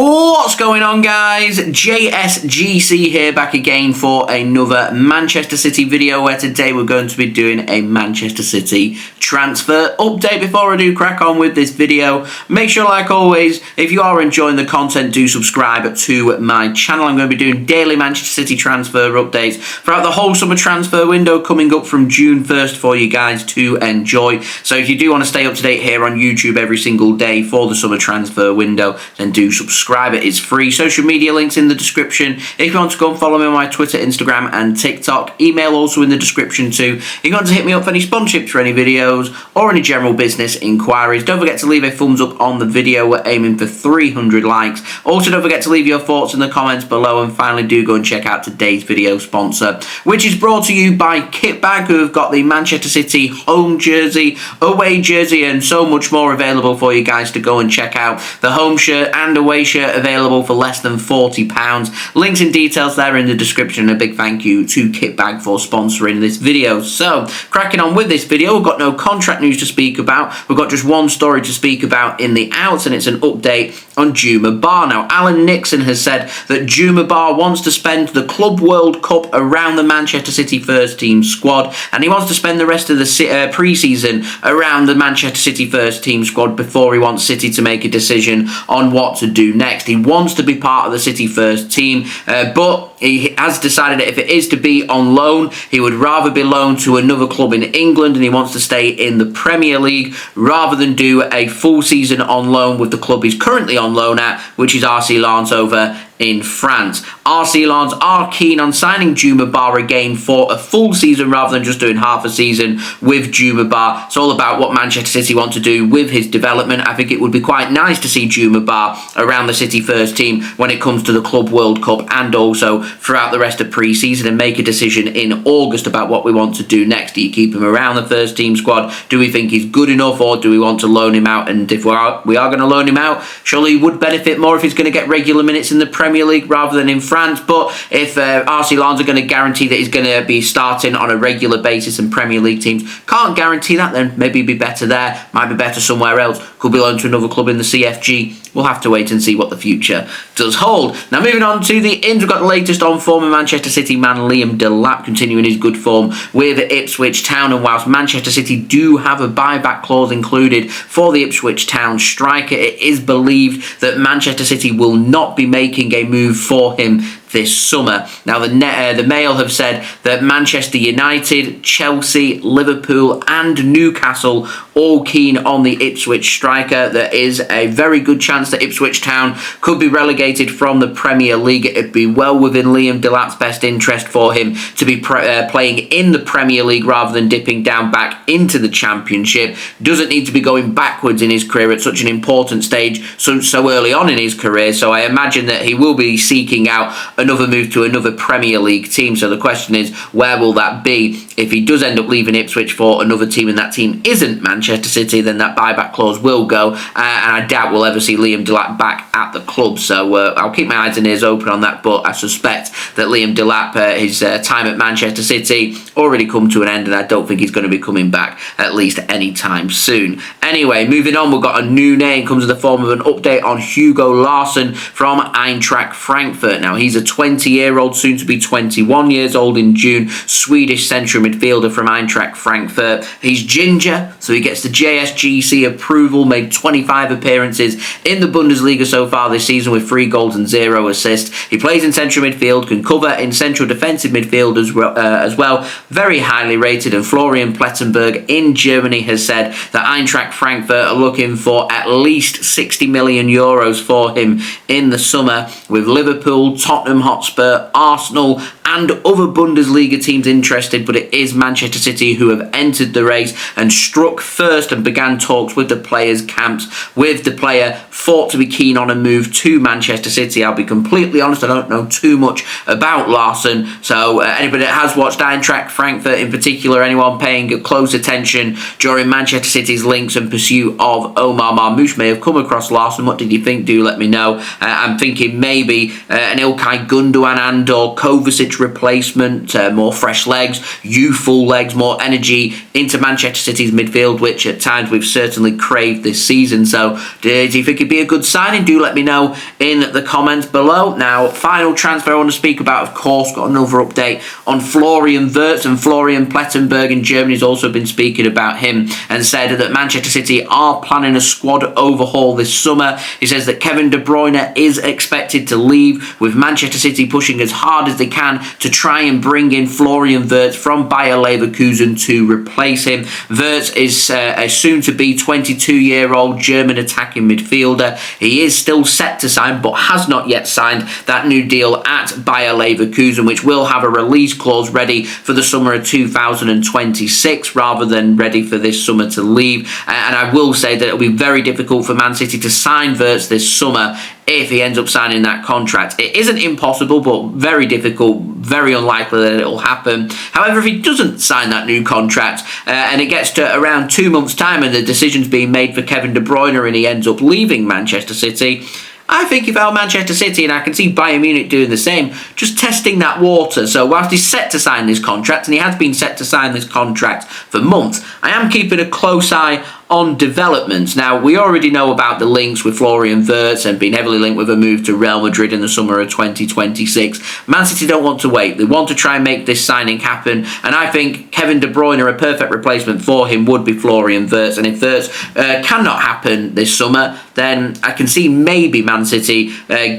What's going on, guys? JSGC here, back again for another Manchester City video, where today we're going to be doing a Manchester City transfer update. Before I do crack on with this video, make sure, like always, if you are enjoying the content, do subscribe to my channel. I'm going to be doing daily Manchester City transfer updates throughout the whole summer transfer window coming up from June 1st for you guys to enjoy. So if you do want to stay up to date here on YouTube every single day for the summer transfer window, then do subscribe. It is free. Social media links in the description. If you want to go and follow me on my Twitter, Instagram and TikTok, email also in the description too. If you want to hit me up for any sponsorships for any videos or any general business inquiries, don't forget to leave a thumbs up on the video. We're aiming for 300 likes. Also, don't forget to leave your thoughts in the comments below, and finally do go and check out today's video sponsor, which is brought to you by Kitbag, who have got the Manchester City home jersey, away jersey and so much more available for you guys to go and check out. The home shirt and away shirt available for less than £40. Links and details there in the description. A big thank you to Kitbag for sponsoring this video. So, cracking on with this video, we've got no contract news to speak about. We've got just one story to speak about in the outs, and it's an update on Juma Bah. Now, Alan Nixon has said that Juma Bah wants to spend the Club World Cup around the Manchester City first team squad, and he wants to spend the rest of the pre-season around the Manchester City first team squad before he wants City to make a decision on what to do next. He wants to be part of the City first team, but he has decided that if it is to be on loan, he would rather be loaned to another club in England, and he wants to stay in the Premier League rather than do a full season on loan with the club he's currently on loan at, which is RC Lens over in France. RC Lens are keen on signing Juma Bah again for a full season rather than just doing half a season with Juma Bah. It's all about what Manchester City want to do with his development. I think it would be quite nice to see Juma Bah around the City first team when it comes to the Club World Cup and also throughout the rest of pre-season, and make a decision in August about what we want to do next. Do you keep him around the first team squad? Do we think he's good enough, or do we want to loan him out? And if we are going to loan him out, surely he would benefit more if he's going to get regular minutes in the Premier League rather than in France. But if RC Lens are going to guarantee that he's going to be starting on a regular basis and Premier League teams can't guarantee that, then maybe he'd be better there, might be better somewhere else, could be loaned to another club in the CFG. We'll have to wait and see what the future does hold. Now, moving on to the ins, we've got the latest on former Manchester City man Liam Delap continuing his good form with Ipswich Town, and whilst Manchester City do have a buyback clause included for the Ipswich Town striker, it is believed that Manchester City will not be making a move for him this summer. Now, the Mail have said that Manchester United, Chelsea, Liverpool and Newcastle all keen on the Ipswich striker. There is a very good chance that Ipswich Town could be relegated from the Premier League. It'd be well within Liam Delap's best interest for him to be playing in the Premier League rather than dipping down back into the Championship. Doesn't need to be going backwards in his career at such an important stage so early on in his career. So I imagine that he will be seeking out another move to another Premier League team. So the question is, where will that be? If he does end up leaving Ipswich for another team and that team isn't Manchester City, then that buyback clause will go, and I doubt we'll ever see Liam Delap back at the club. So I'll keep my eyes and ears open on that, but I suspect that Liam Delap, his time at Manchester City already come to an end, and I don't think he's going to be coming back at least anytime soon. Anyway, moving on, we've got a new name, comes in the form of an update on Hugo Larsson from Eintracht Frankfurt. Now, he's a 20-year-old, soon to be 21 years old in June, Swedish central midfielder from Eintracht Frankfurt. He's ginger, so he gets the JSGC approval, made 25 appearances in the Bundesliga so far this season with 3 goals and 0 assists. He plays in central midfield, can cover in central defensive midfield as well. Very highly rated, and Florian Plettenberg in Germany has said that Eintracht Frankfurt are looking for at least 60 million euros for him in the summer, with Liverpool, Tottenham Hotspur, Arsenal and other Bundesliga teams interested, but it is Manchester City who have entered the race and struck first and began talks with the players' camps, with the player thought to be keen on a move to Manchester City. I'll be completely honest, I don't know too much about Larsson, so anybody that has watched Eintracht Frankfurt in particular, anyone paying close attention during Manchester City's links and pursuit of Omar Marmoush may have come across Larsson. What did you think? Do let me know. I'm thinking maybe an Ilkay, Gundogan and or Kovacic replacement, more fresh legs, youthful legs, more energy into Manchester City's midfield, which at times we've certainly craved this season. So do you think it'd be a good signing? Do let me know in the comments below. Now, final transfer I want to speak about, of course, got another update on Florian Wirtz, and Florian Plettenberg in Germany has also been speaking about him and said that Manchester City are planning a squad overhaul this summer. He says that Kevin de Bruyne is expected to leave, with Manchester City pushing as hard as they can to try and bring in Florian Wirtz from Bayer Leverkusen to replace him. Wirtz is a soon-to-be 22-year-old German attacking midfielder. He is still set to sign, but has not yet signed that new deal at Bayer Leverkusen, which will have a release clause ready for the summer of 2026 rather than ready for this summer to leave. And I will say that it'll be very difficult for Man City to sign Wirtz this summer if he ends up signing that contract. It isn't impossible, but very difficult, very unlikely that it'll happen. However, if he doesn't sign that new contract and it gets to around 2 months' time and the decision's being made for Kevin de Bruyne and he ends up leaving Manchester City, I think if I were Manchester City, and I can see Bayern Munich doing the same, just testing that water. So whilst he's set to sign this contract, and he has been set to sign this contract for months, I am keeping a close eye on developments. Now, we already know about the links with Florian Wirtz and being heavily linked with a move to Real Madrid in the summer of 2026. Man City don't want to wait. They want to try and make this signing happen, and I think Kevin de Bruyne, a perfect replacement for him, would be Florian Wirtz. And if Wirtz cannot happen this summer, then I can see maybe Man City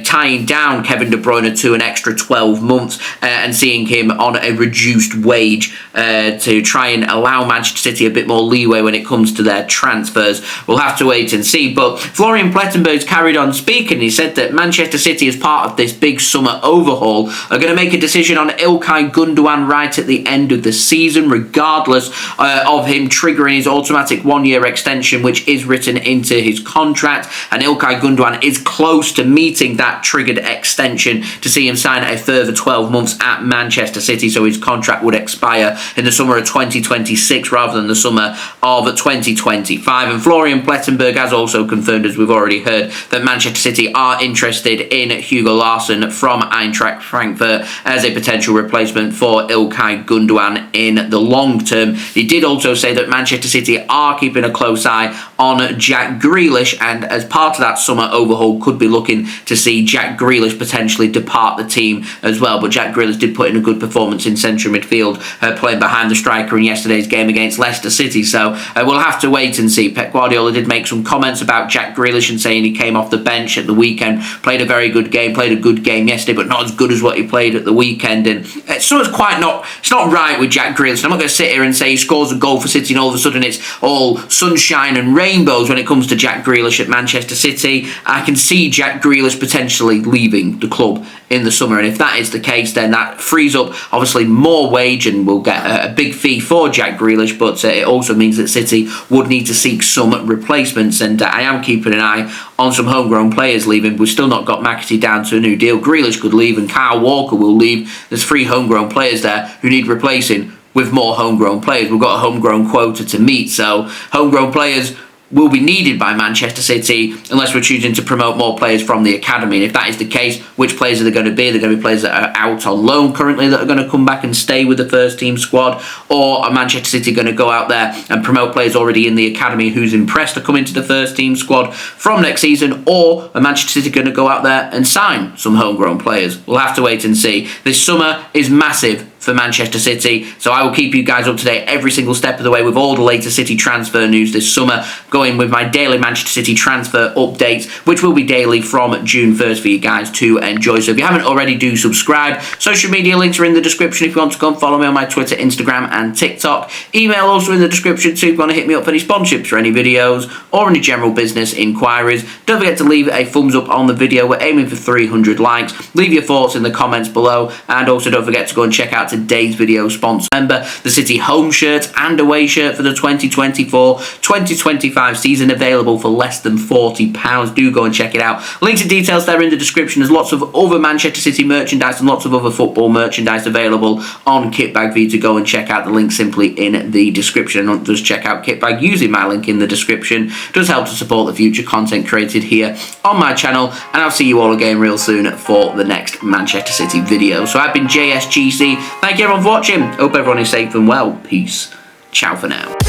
tying down Kevin de Bruyne to an extra 12 months and seeing him on a reduced wage to try and allow Manchester City a bit more leeway when it comes to their transfers. We'll have to wait and see. But Florian Plettenberg's carried on speaking. He said that Manchester City, as part of this big summer overhaul, are going to make a decision on Ilkay Gundogan right at the end of the season, regardless of him triggering his automatic one-year extension, which is written into his contract. And Ilkay Gundogan is close to meeting that triggered extension to see him sign a further 12 months at Manchester City. So his contract would expire in the summer of 2026 rather than the summer of 2025. And Florian Plettenberg has also confirmed, as we've already heard, that Manchester City are interested in Hugo Larsson from Eintracht Frankfurt as a potential replacement for Ilkay Gundogan in the long term. He did also say that Manchester City are keeping a close eye on Jack Grealish, and as part of that summer overhaul could be looking to see Jack Grealish potentially depart the team as well. But Jack Grealish did put in a good performance in central midfield, playing behind the striker in yesterday's game against Leicester City. So we'll have to wait and see. Pep Guardiola did make some comments about Jack Grealish and saying he came off the bench at the weekend, played a very good game, played a good game yesterday, but not as good as what he played at the weekend. And so it's not right with Jack Grealish. I'm not going to sit here and say he scores a goal for City and all of a sudden it's all sunshine and rainbows when it comes to Jack Grealish at Manchester City. I can see Jack Grealish potentially leaving the club in the summer, and if that is the case, then that frees up obviously more wage and we'll get a big fee for Jack Grealish, but it also means that City would need to seek some replacements, and I am keeping an eye on some homegrown players leaving. We've still not got McAtee down to a new deal. Grealish could leave and Kyle Walker will leave. There's 3 homegrown players there who need replacing with more homegrown players. We've got a homegrown quota to meet, so homegrown players will be needed by Manchester City unless we're choosing to promote more players from the academy. And if that is the case, which players are they going to be? They're going to be players that are out on loan currently that are going to come back and stay with the first team squad, or are Manchester City going to go out there and promote players already in the academy who's impressed to come into the first team squad from next season, or are Manchester City going to go out there and sign some homegrown players? We'll have to wait and see. This summer is massive for Manchester City, so I will keep you guys up to date every single step of the way with all the latest City transfer news this summer, going with my daily Manchester City transfer updates, which will be daily from June 1st for you guys to enjoy. So if you haven't already, do subscribe. Social media links are in the description if you want to come follow me on my Twitter, Instagram and TikTok. Email also in the description too if you want to hit me up for any sponsorships for any videos or any general business inquiries. Don't forget to leave a thumbs up on the video. We're aiming for 300 likes. Leave your thoughts in the comments below, and also don't forget to go and check out today's video sponsor. Remember, the City home shirt and away shirt for the 2024-2025 season available for less than £40. Do go and check it out. Links and details there in the description. There's lots of other Manchester City merchandise and lots of other football merchandise available on Kitbag for you to go and check out. The link simply in the description. And just check out Kitbag using my link in the description. It does help to support the future content created here on my channel, and I'll see you all again real soon for the next Manchester City video. So I've been JSGC. Thank you everyone for watching. Hope everyone is safe and well. Peace. Ciao for now.